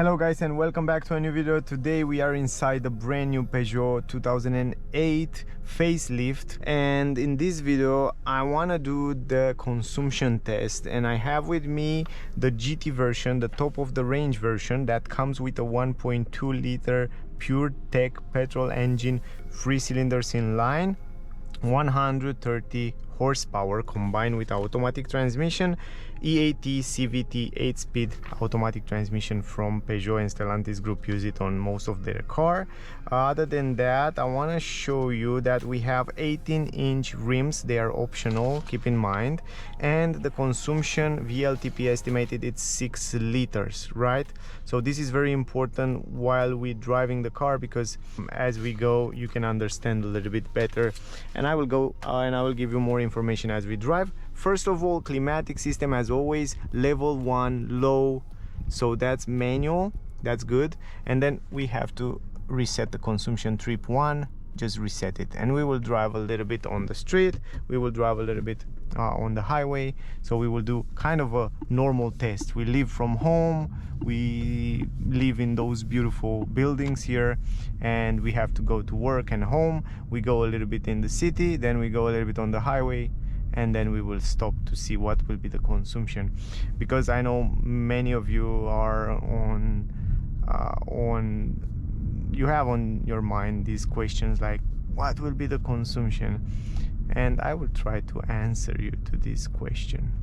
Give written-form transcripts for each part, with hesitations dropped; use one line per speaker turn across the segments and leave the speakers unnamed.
Hello guys and welcome back to a new video. Today we are inside the brand new Peugeot 2008 facelift, and in this video I want to do the consumption test, and I have with me the GT version, the top of the range version that comes with a 1.2 liter pure tech petrol engine, 3 cylinders in line, 130 horsepower combined with automatic transmission, EAT CVT 8-speed automatic transmission from Peugeot, and Stellantis group use it on most of their car. Other than that, I want to show you that we have 18-inch rims. They are optional, keep in mind, and the consumption WLTP estimated it's 6 liters, right? So this is very important while we're driving the car, because as we go you can understand a little bit better, and I will go and I will give you more information as we drive. First of all, climatic system as always, level 1 low, so that's manual, that's good. And then we have to reset the consumption, trip 1, just reset it, and we will drive a little bit on the street, we will drive a little bit on the highway. So we will do kind of a normal test. We live from home, we live in those beautiful buildings here, and we have to go to work and home. We go a little bit in the city, then we go a little bit on the highway, and then we will stop to see what will be the consumption, because I know many of you are you have on your mind these questions like what will be the consumption, and I will try to answer you to this question.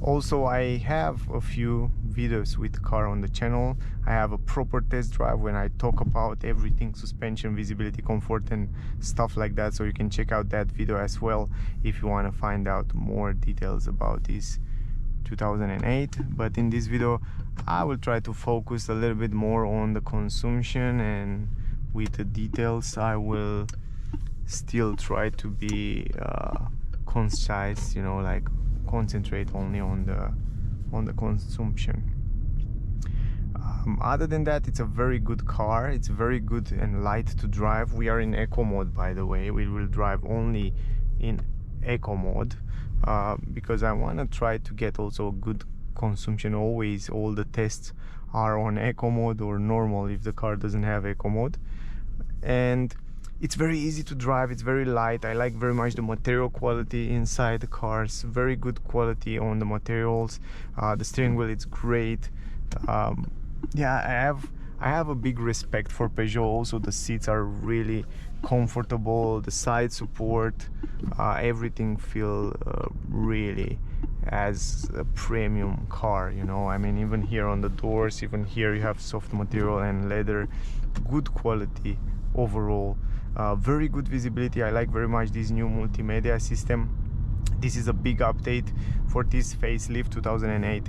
Also, I have a few videos with car on the channel. I have a proper test drive when I talk about everything, suspension, visibility, comfort and stuff like that, so you can check out that video as well if you want to find out more details about this 2008. But in this video I will try to focus a little bit more on the consumption, and with the details I will still try to be concise, you know, like concentrate only on the consumption. Other than that, it's a very good car. It's very good and light to drive. We are in eco mode, by the way. We will drive only in eco mode because I want to try to get also a good consumption. Always all the tests are on eco mode or normal if the car doesn't have eco mode. And it's very easy to drive, it's very light. I like very much the material quality inside the cars, very good quality on the materials. The steering wheel, it's great. Yeah, I have a big respect for Peugeot. Also the seats are really comfortable, the side support, everything feel really as a premium car, you know. I mean, even here on the doors, even here you have soft material and leather, good quality overall. Very good visibility. I like very much this new multimedia system. This is a big update for this facelift 2008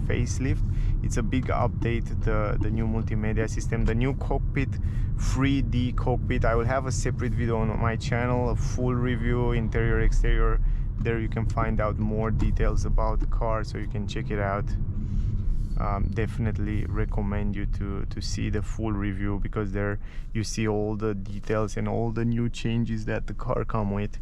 facelift. It's a big update, the new multimedia system, the new cockpit, 3D cockpit. I will have a separate video on my channel, a full review, interior, exterior. There you can find out more details about the car, so you can check it out. Definitely recommend you to see the full review, because there you see all the details and all the new changes that the car come with.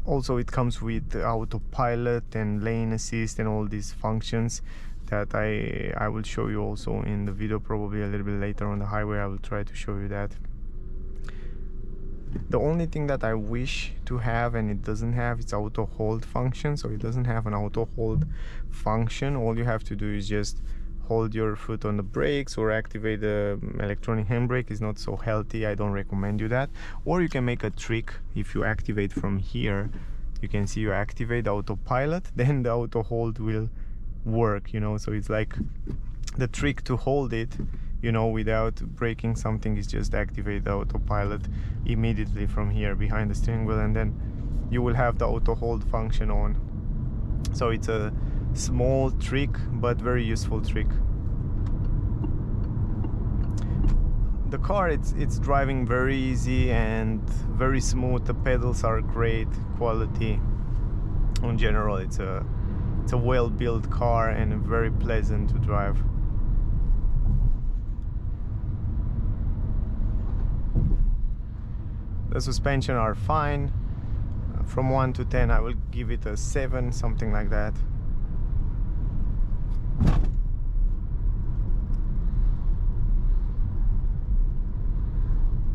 Also, it comes with autopilot and lane assist and all these functions that I will show you also in the video, probably a little bit later on the highway. I will try to show you that. The only thing that I wish to have and it doesn't have, it's auto hold function. So it doesn't have an auto hold function. All you have to do is just hold your foot on the brakes or activate the electronic handbrake. Is not so healthy, I don't recommend you that. Or you can make a trick. If you activate from here, you can see you activate autopilot, then the auto hold will work, you know. So it's like the trick to hold it, you know, without breaking something, is just activate the autopilot immediately from here behind the steering wheel, and then you will have the auto hold function on. So it's a small trick but very useful trick. The car, it's driving very easy and very smooth. The pedals are great quality. In general, it's a well-built car and very pleasant to drive. The suspension are fine. From 1 to 10 I will give it a 7, something like that.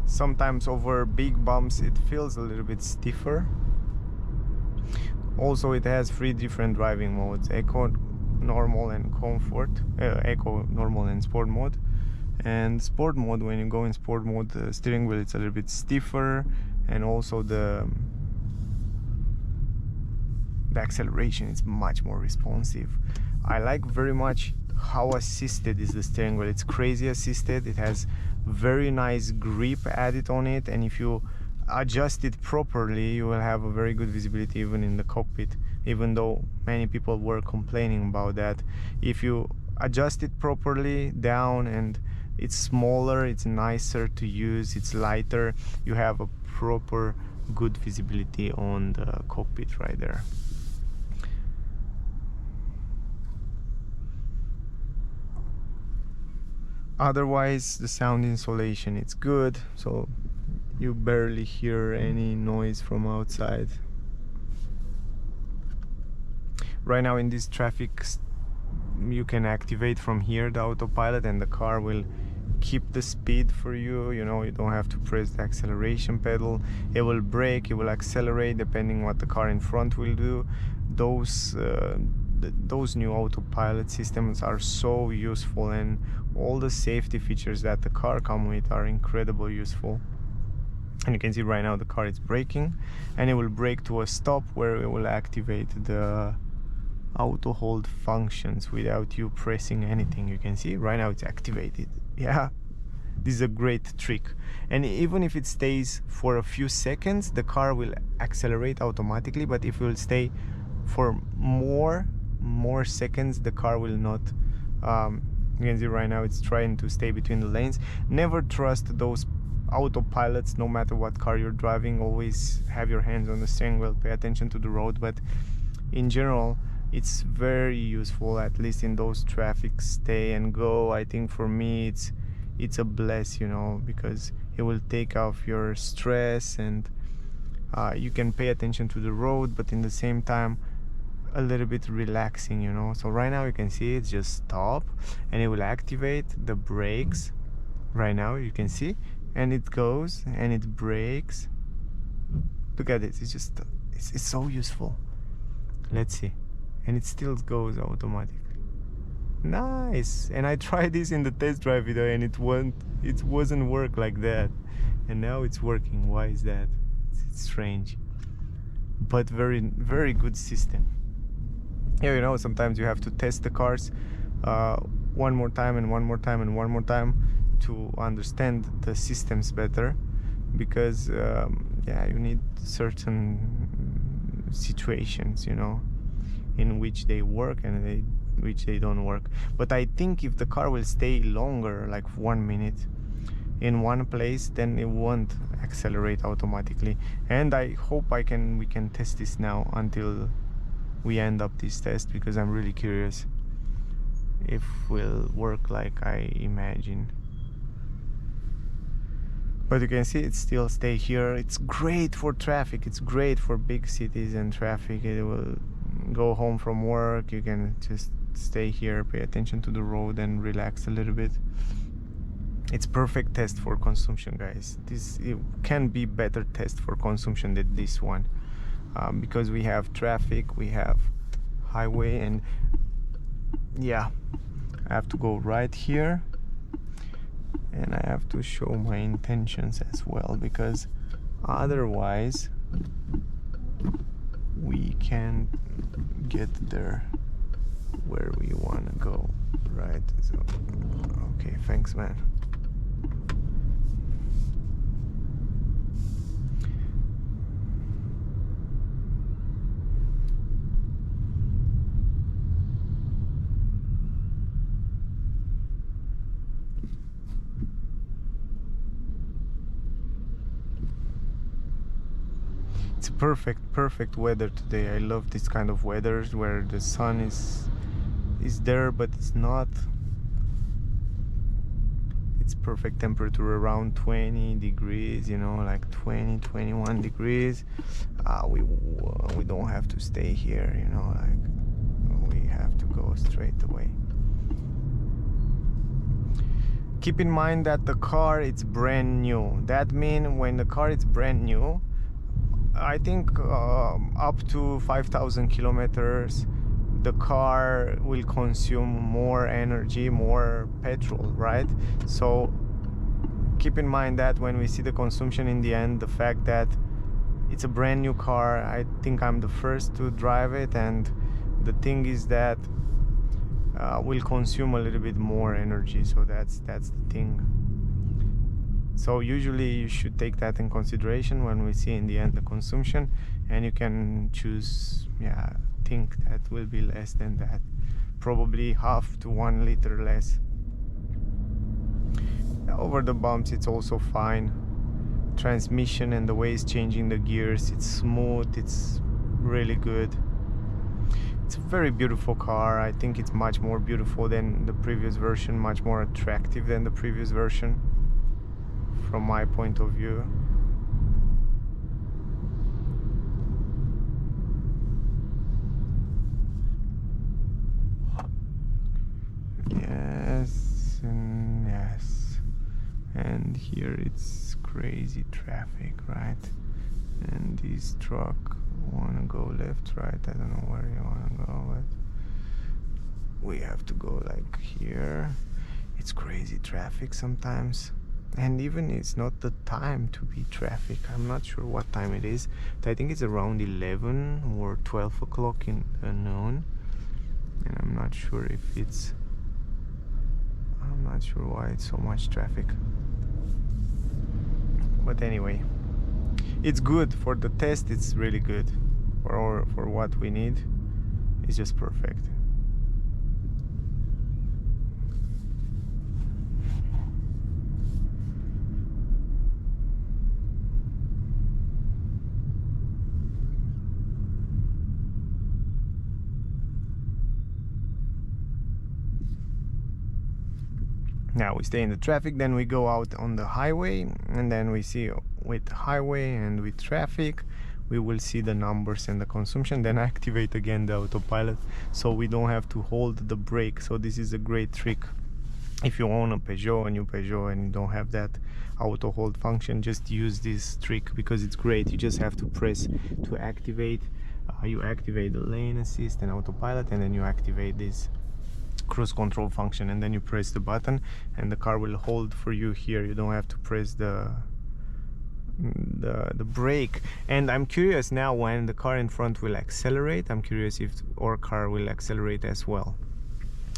Sometimes over big bumps it feels a little bit stiffer. Also it has 3 different driving modes: Eco, Normal and Comfort. Eco, Normal and Sport mode. And Sport mode, when you go in Sport mode, the steering wheel it's a little bit stiffer, and also the acceleration is much more responsive. I like very much how assisted is the steering wheel. It's crazy assisted. It has very nice grip added on it, and if you adjust it properly you will have a very good visibility even in the cockpit, even though many people were complaining about that. If you adjust it properly down, and it's smaller, it's nicer to use, it's lighter, you have a proper good visibility on the cockpit right there. Otherwise the sound insulation it's good, so you barely hear any noise from outside. Right now in this traffic you can activate from here the autopilot, and the car will keep the speed for you. You know, you don't have to press the acceleration pedal. It will brake, it will accelerate depending what the car in front will do. Those new autopilot systems are so useful, and all the safety features that the car come with are incredibly useful. And you can see right now the car is braking, and it will brake to a stop where it will activate the auto hold functions without you pressing anything. You can see right now it's activated. Yeah, this is a great trick. And even if it stays for a few seconds, the car will accelerate automatically, but if it will stay for more seconds, the car will not. You can see right now it's trying to stay between the lanes. Never trust those autopilots, no matter what car you're driving. Always have your hands on the steering wheel, pay attention to the road, but in general it's very useful, at least in those traffic stay and go. I think for me it's a bless, you know, because it will take off your stress, and you can pay attention to the road, but in the same time a little bit relaxing, you know. So right now you can see it's just stop, and it will activate the brakes. Right now you can see, and it goes and it brakes. Look at this, it's so useful. Let's see, and it still goes automatically. Nice. And I tried this in the test drive video, and it wasn't work like that, and now it's working. Why is that? It's strange, but very, very good system. Yeah, you know, sometimes you have to test the cars one more time and one more time and one more time to understand the systems better, because yeah, you need certain situations, you know, in which they work and which they don't work. But I think if the car will stay longer, like 1 minute in one place, then it won't accelerate automatically. And I hope we can test this now until we end up this test, because I'm really curious if it will work like I imagine. But you can see it still stay here. It's great for traffic, it's great for big cities and traffic. It will go home from work, you can just stay here, pay attention to the road and relax a little bit. It's perfect test for consumption, guys. It can be better test for consumption than this one, because we have traffic, we have highway, and yeah, I have to go right here, and I have to show my intentions as well, because otherwise we can't get there where we want to go, right? So okay, thanks, man. It's perfect weather today. I love this kind of weather where the sun is there, but it's it's perfect temperature, around 20 degrees, you know, like 20-21 degrees. We don't have to stay here, you know, like we have to go straight away. Keep in mind that the car is brand new. That means when the car is brand new, I think up to 5,000 kilometers, the car will consume more energy, more petrol, right? So keep in mind that when we see the consumption in the end, the fact that it's a brand new car, I think I'm the first to drive it, and the thing is that will consume a little bit more energy. So that's the thing. So usually you should take that in consideration when we see in the end the consumption, and you can choose, yeah, think that will be less than that, probably half to 1 liter less. Over the bumps it's also fine. Transmission and the way it's changing the gears, it's smooth, it's really good. It's a very beautiful car. I think it's much more beautiful than the previous version, much more attractive than the previous version from my point of view. Yes, and yes. And here it's crazy traffic, right? And this truck wanna go left, right? I don't know where you wanna go, but we have to go like here. It's crazy traffic sometimes, and even it's not the time to be traffic. I'm not sure what time it is, but I think it's around 11 or 12 o'clock in the noon, and I'm not sure why it's so much traffic. But anyway, it's good for the test. It's really good for what we need. It's just perfect. Now we stay in the traffic, then we go out on the highway, and then we see with highway and with traffic we will see the numbers and the consumption. Then activate again the autopilot, so we don't have to hold the brake. So this is a great trick. If you own a new Peugeot, and you don't have that auto hold function, just use this trick because it's great. You just have to press to activate. You activate the lane assist and autopilot, and then you activate this cruise control function, and then you press the button and the car will hold for you here. You don't have to press the brake. And I'm curious now, when the car in front will accelerate, I'm curious if our car will accelerate as well.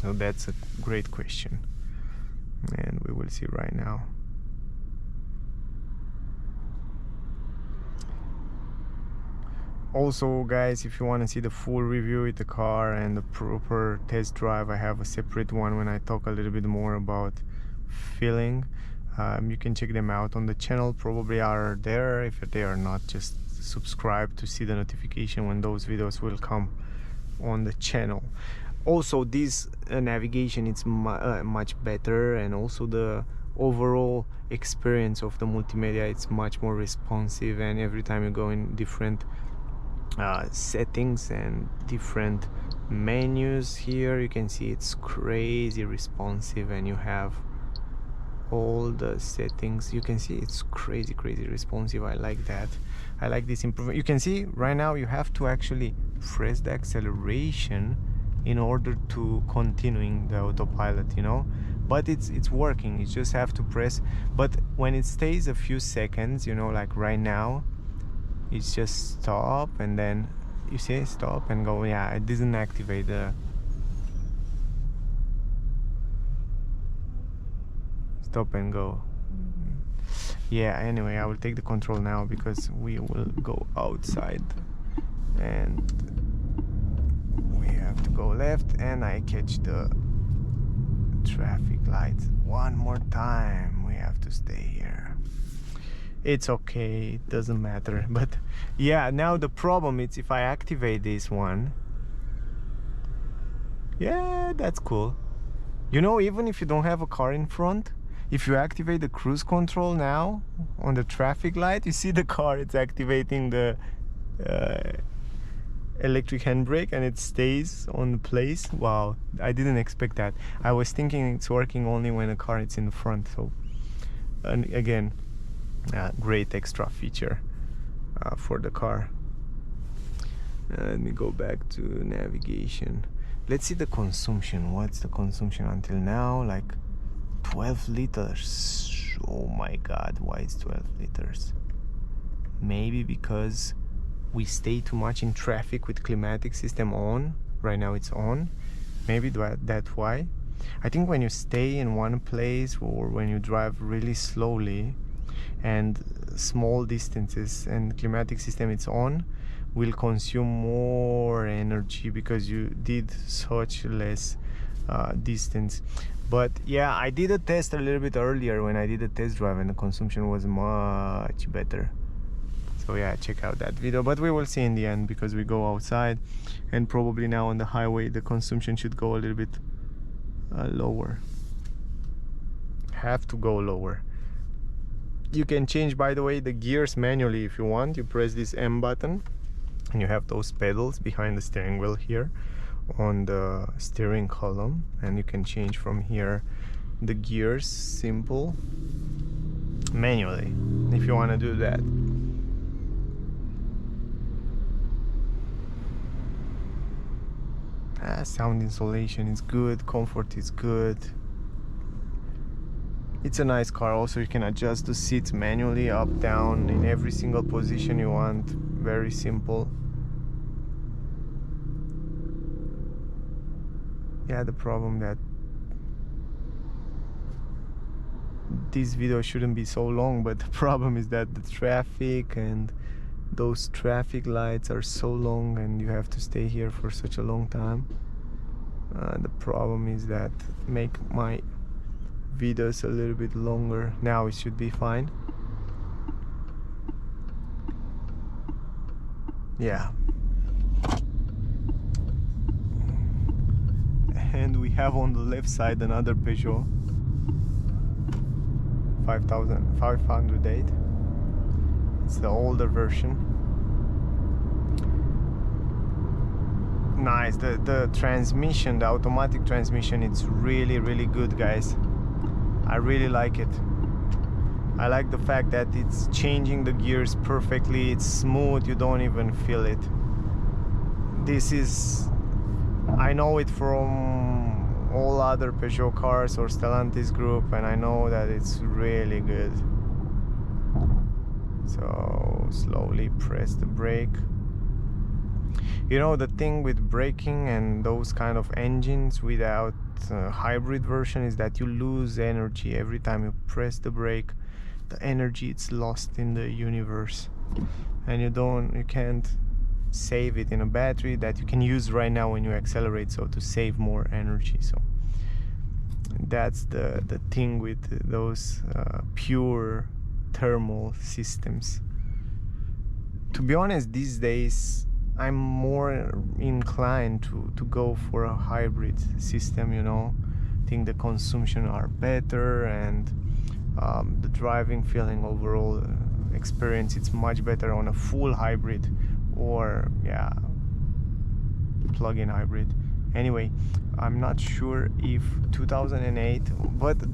So that's a great question, and we will see right now. Also guys, if you want to see the full review with the car and the proper test drive, I have a separate one when I talk a little bit more about feeling. You can check them out on the channel, probably are there. If they are not, just subscribe to see the notification when those videos will come on the channel. Also this navigation, it's much better, and also the overall experience of the multimedia, it's much more responsive, and every time you go in different settings and different menus here, you can see it's crazy responsive, and you have all the settings. You can see it's crazy responsive. I like that. I like this improvement. You can see right now you have to actually press the acceleration in order to continuing the autopilot, you know, but it's working. You just have to press. But when it stays a few seconds, you know, like right now, it's just stop, and then you see stop and go. Yeah, it didn't activate the stop and go. Yeah, anyway, I will take the control now because we will go outside and we have to go left, and I catch the traffic lights one more time. We have to stay here. It's okay, it doesn't matter. But yeah, now the problem is if I activate this one, yeah, that's cool. You know, even if you don't have a car in front, if you activate the cruise control now on the traffic light, you see the car, it's activating the electric handbrake and it stays on place. Wow, I didn't expect that. I was thinking it's working only when the car is in the front. So, and again, great extra feature for the car. Let me go back to navigation. Let's see the consumption. What's the consumption until now? Like 12 liters. Oh my god, why is 12 liters? Maybe because we stay too much in traffic with climatic system on. Right now it's on. Maybe that's why. I think when you stay in one place or when you drive really slowly and small distances and climatic system it's on, will consume more energy because you did such less distance. But yeah, I did a test a little bit earlier when I did a test drive and the consumption was much better. So yeah, check out that video, but we will see in the end because we go outside and probably now on the highway the consumption should go a little bit lower. Have to go lower. You can change, by the way, the gears manually if you want. You press this M button and you have those pedals behind the steering wheel here on the steering column, and you can change from here the gears simple manually if you want to do that. Sound insulation is good, comfort is good. It's a nice car. Also, you can adjust the seats manually, up, down, in every single position you want. Very simple. Yeah, the problem that this video shouldn't be so long, but the problem is that the traffic and those traffic lights are so long and you have to stay here for such a long time. The problem is that make my videos a little bit longer. Now it should be fine. Yeah. And we have on the left side another Peugeot 508. It's the older version. Nice. The transmission, the automatic transmission, it's really good, guys. I really like it. I like the fact that it's changing the gears perfectly. It's smooth, you don't even feel it. This is, I know it from all other Peugeot cars or Stellantis group, and I know that it's really good. So slowly press the brake. You know, the thing with braking and those kind of engines without hybrid version is that you lose energy every time you press the brake. The energy, it's lost in the universe, and you can't save it in a battery that you can use right now when you accelerate, so to save more energy. So that's the thing with those pure thermal systems. To be honest, these days I'm more inclined to go for a hybrid system, you know. I think the consumption are better and the driving feeling, overall experience, it's much better on a full hybrid or yeah, plug-in hybrid. Anyway, I'm not sure if 2008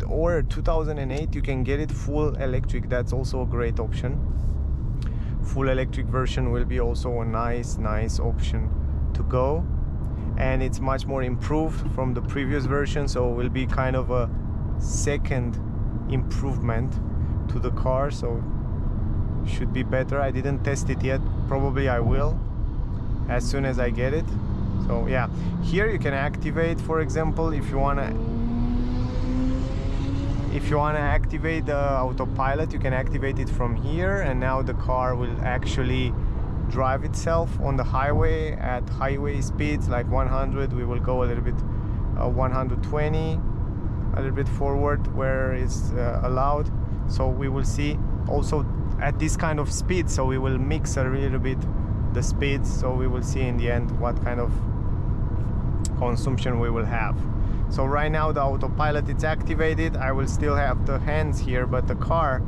or 2008 you can get it full electric. That's also a great option. Full electric version will be also a nice option to go, and it's much more improved from the previous version, so it will be kind of a second improvement to the car, so should be better. I didn't test it yet, probably I will as soon as I get it. So yeah, here you can activate, for example, if you wanna activate the autopilot, you can activate it from here, and now the car will actually drive itself on the highway at highway speeds like 100. We will go a little bit 120, a little bit forward where it's allowed. So we will see also at this kind of speed, so we will mix a little bit the speeds, so we will see in the end what kind of consumption we will have. So right now the autopilot is activated. I will still have the hands here, but the car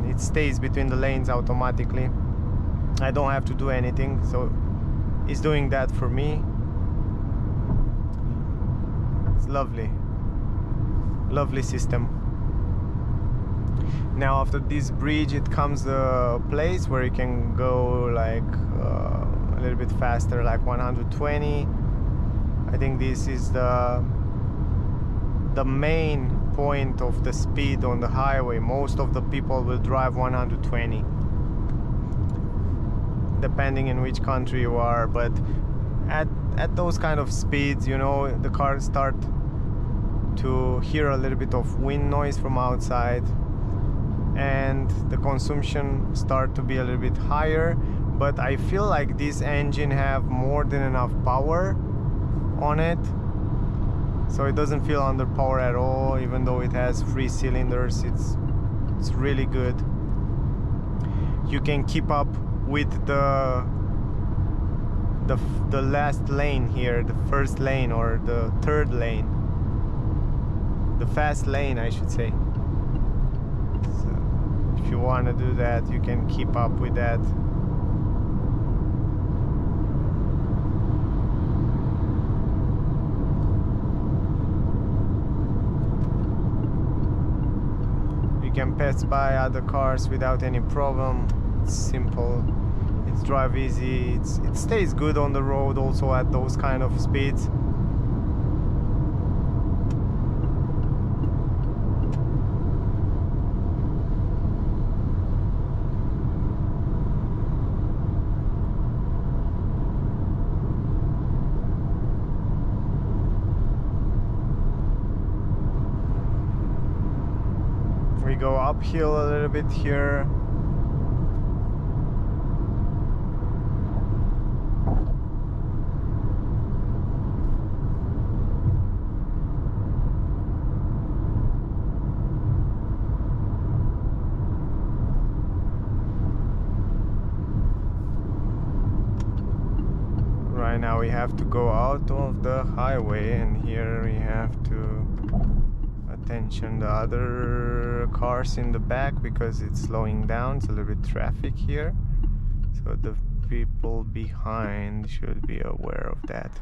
it stays between the lanes automatically. I don't have to do anything, so it's doing that for me. It's lovely, lovely system. Now after this bridge it comes a place where you can go like a little bit faster, like 120. I think this is the main point of the speed on the highway. Most of the people will drive 120, depending in which country you are, but at those kind of speeds, you know, the cars start to hear a little bit of wind noise from outside, and the consumption start to be a little bit higher. But I feel like this engine have more than enough power on it, so it doesn't feel under power at all. Even though it has 3 cylinders, it's really good. You can keep up with the last lane here, the first lane or the third lane, the fast lane I should say. So if you want to do that, you can keep up with that. You can pass by other cars without any problem. It's simple, it's drive easy, it stays good on the road also at those kind of speeds. We go uphill a little bit here. Right now we have to go out of the highway, and here we have to attention the other cars in the back because it's slowing down. It's a little bit traffic here, so the people behind should be aware of that.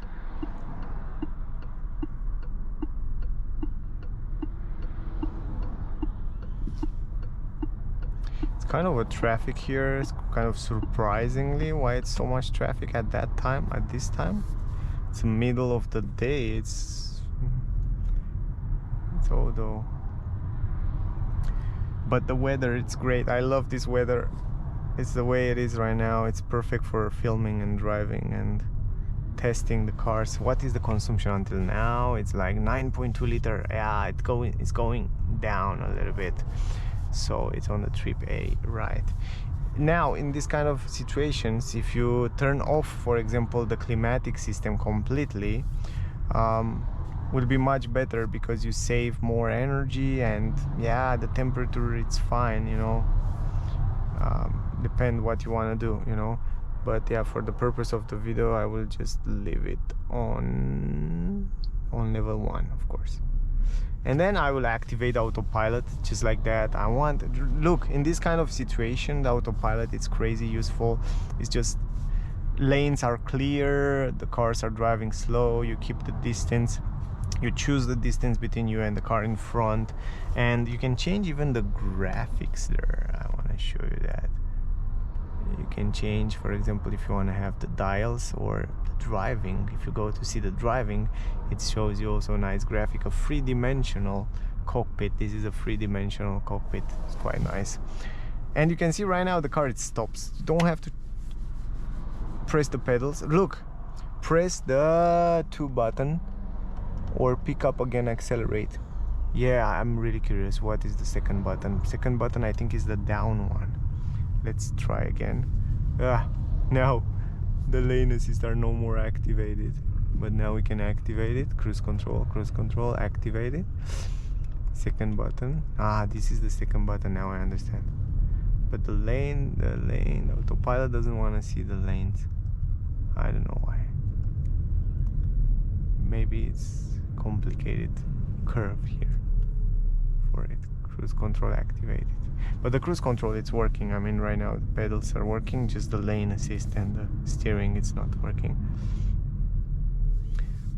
It's kind of a traffic here. It's kind of surprisingly why it's so much traffic at that time, at this time. It's the middle of the day. It's although, but the weather, it's great. I love this weather. It's the way it is right now. It's perfect for filming and driving and testing the cars. What is the consumption until now? It's like 9.2 liter. Yeah, it's going down a little bit, so it's on the trip A right now. In this kind of situations, if you turn off, for example, the climatic system completely, will be much better because you save more energy, and yeah, the temperature it's fine, you know. Depend what you want to do, you know. But yeah, for the purpose of the video, I will just leave it on level 1, of course, and then I will activate autopilot just like that. Look, in this kind of situation, the autopilot, it's crazy useful. It's just lanes are clear, the cars are driving slow, you keep the distance. You choose the distance between you and the car in front, and you can change even the graphics there. I want to show you that. You can change, for example, if you want to have the dials or the driving. If you go to see the driving, it shows you also a nice graphic, a 3-dimensional cockpit. This is a 3-dimensional cockpit. It's quite nice. And you can see right now the car, it stops. You don't have to press the pedals. Look, press the 2 button or pick up again, accelerate. Yeah, I'm really curious what is the second button. Second button I think is the down one. Let's try again. Now the lane assist are no more activated, but now we can activate it. Cruise control, activate it. Second button. This is the second button. Now I understand. But the autopilot doesn't want to see the lanes. I don't know why. maybe it's complicated curve here for it. Cruise control activated, but the cruise control, it's working. I mean, right now the pedals are working, just the lane assist and the steering, it's not working.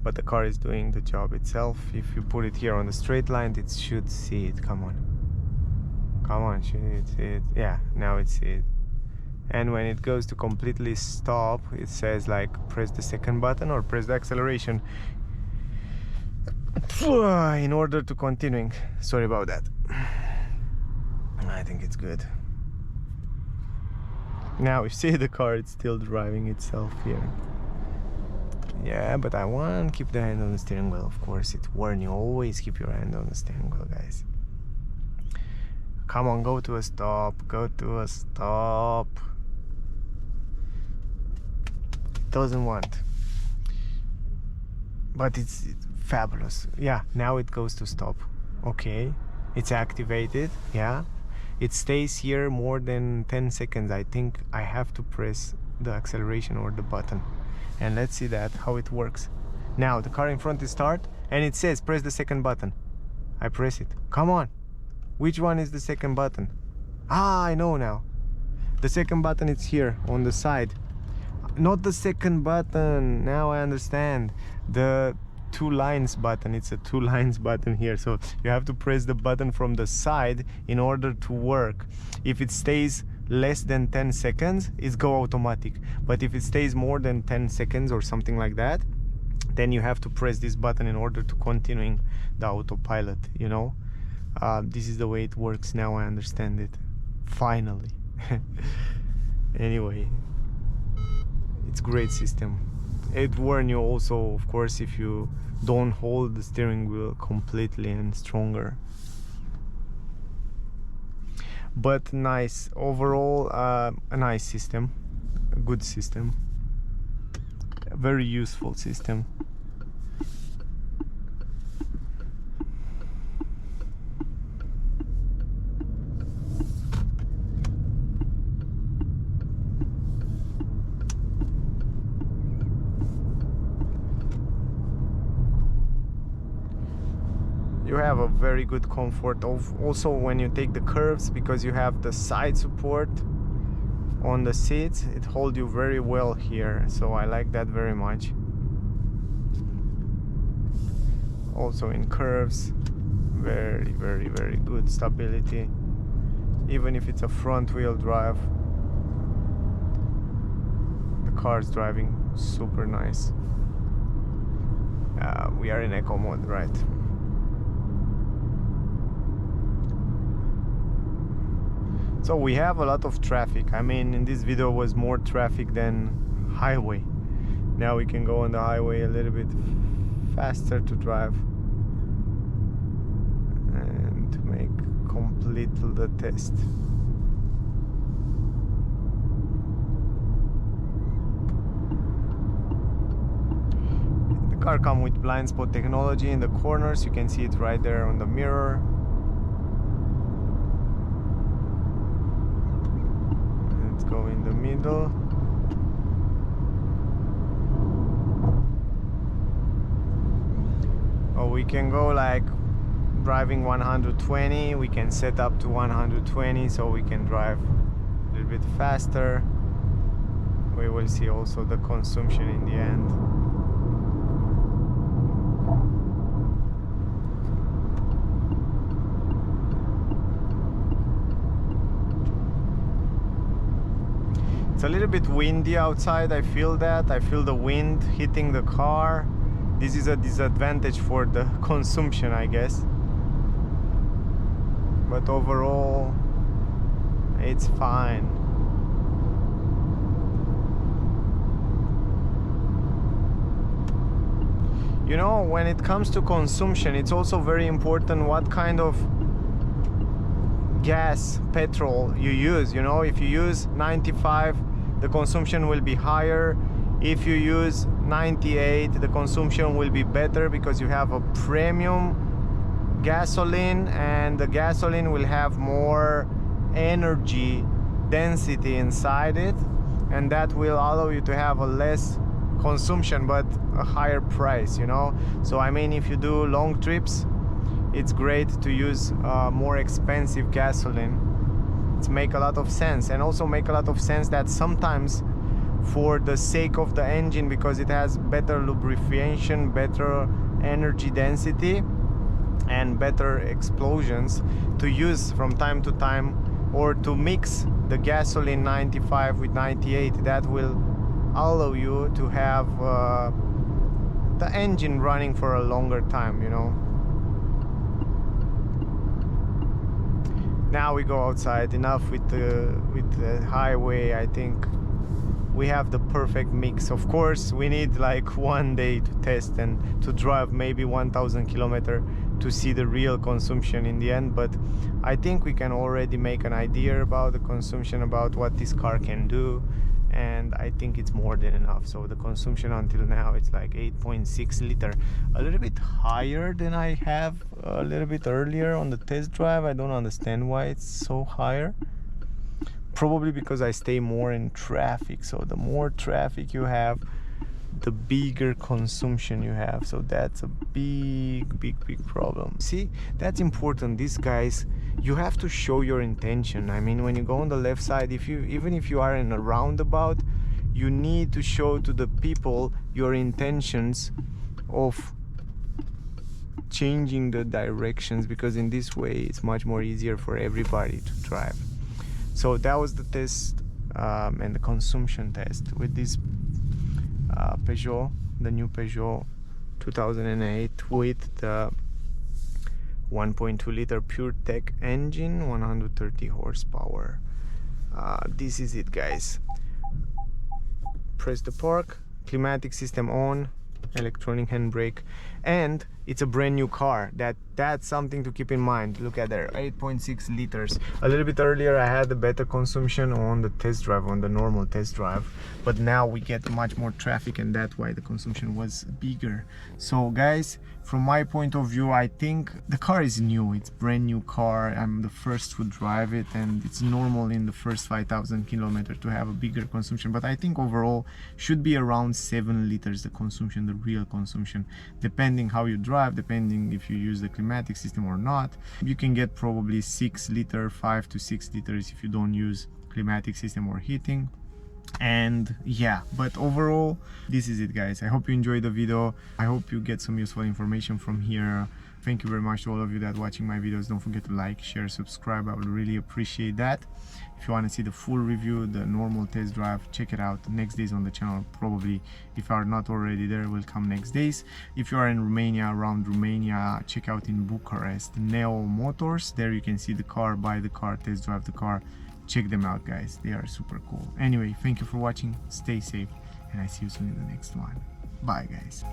But the car is doing the job itself. If you put it here on the straight line, it should see it. Come on, should it see it? Yeah, now it sees it. And when it goes to completely stop, it says like press the second button or press the acceleration in order to continuing. Sorry about that. I think it's good. Now you see the car, it's still driving itself here. Yeah, but I want to keep the hand on the steering wheel, of course. It warns you, always keep your hand on the steering wheel, guys. Come on, go to a stop, go to a stop. It doesn't want. But it's fabulous. Yeah, now it goes to stop. Okay, it's activated, yeah. It stays here more than 10 seconds. I think I have to press the acceleration or the button. And let's see that, how it works. Now the car in front is start and it says press the second button. I press it. Come on. Which one is the second button? Ah, I know now. The second button is here on the side. Not the second button. Now I understand. The two lines button. It's a two lines button here. So you have to press the button from the side in order to work. If it stays less than 10 seconds, it's go automatic. But if it stays more than 10 seconds or something like that, then you have to press this button in order to continuing the autopilot, you know. This is the way it works now. I understand it finally. Anyway, it's great system. It warns you also, of course, if you don't hold the steering wheel completely and stronger. But nice overall, a nice system, a good system, a very useful system. You have a very good comfort also when you take the curves, because you have the side support on the seats. It holds you very well here, so I like that very much. Also in curves, very good stability, even if it's a front wheel drive. The car's driving super nice. We are in eco mode, right? So we have a lot of traffic. I mean, in this video was more traffic than highway. Now we can go on the highway a little bit faster to drive and to make complete the test. The car comes with blind spot technology in the corners. You can see it right there on the mirror. Go in the middle. Or we can go like driving 120. We can set up to 120 so we can drive a little bit faster. We will see also the consumption in the end. It's a little bit windy outside, I feel that. I feel the wind hitting the car. This is a disadvantage for the consumption, I guess. But overall, it's fine. You know, when it comes to consumption, it's also very important what kind of gas, petrol you use. You know, if you use 95, the consumption will be higher. If you use 98, the consumption will be better because you have a premium gasoline, and the gasoline will have more energy density inside it, and that will allow you to have a less consumption but a higher price, you know. So I mean, if you do long trips, it's great to use more expensive gasoline. It makes a lot of sense, and also make a lot of sense that sometimes for the sake of the engine, because it has better lubrication, better energy density and better explosions, to use from time to time, or to mix the gasoline 95 with 98. That will allow you to have the engine running for a longer time, you know. Now we go outside. Enough with the highway. I think we have the perfect mix. Of course, we need like 1 day to test and to drive maybe 1,000 kilometers to see the real consumption in the end, but I think we can already make an idea about the consumption, about what this car can do, and I think it's more than enough. So the consumption until now, it's like 8.6 liter, a little bit higher than I have a little bit earlier on the test drive. I don't understand why it's so higher. Probably because I stay more in traffic. So the more traffic you have, the bigger consumption you have. So that's a big problem. See, that's important. These guys, you have to show your intention. I mean, when you go on the left side, even if you are in a roundabout, you need to show to the people your intentions of changing the directions, because in this way it's much more easier for everybody to drive. So that was the test and the consumption test with this Peugeot, the new Peugeot 2008 with the 1.2 liter pure tech engine, 130 horsepower. This is it, guys. Press the park, climatic system on, electronic handbrake, and it's a brand new car. That's something to keep in mind. Look at there, 8.6 liters. A little bit earlier I had a better consumption on the test drive, on the normal test drive, but now we get much more traffic, and that's why the consumption was bigger. So guys, from my point of view, I think the car is new. It's brand new car. I'm the first to drive it, and it's normal in the first 5,000 kilometers to have a bigger consumption, but I think overall should be around 7 liters, the consumption, the real consumption, depending how you drive, depending if you use the climatic system or not. You can get probably 6 liter, 5 to 6 liters if you don't use climatic system or heating. And yeah, but overall, this is it, guys. I hope you enjoyed the video. I hope you get some useful information from here. Thank you very much to all of you that watching my videos. Don't forget to like, share, subscribe. I would really appreciate that. If you want to see the full review, the normal test drive, check it out. Next days on the channel, probably, if you are not already there, will come next days. If you are in Romania, around Romania, check out in Bucharest, Neo Motors. There you can see the car, buy the car, test drive the car. Check them out, guys. They are super cool. Anyway, thank you for watching. Stay safe, and I see you soon in the next one. Bye, guys.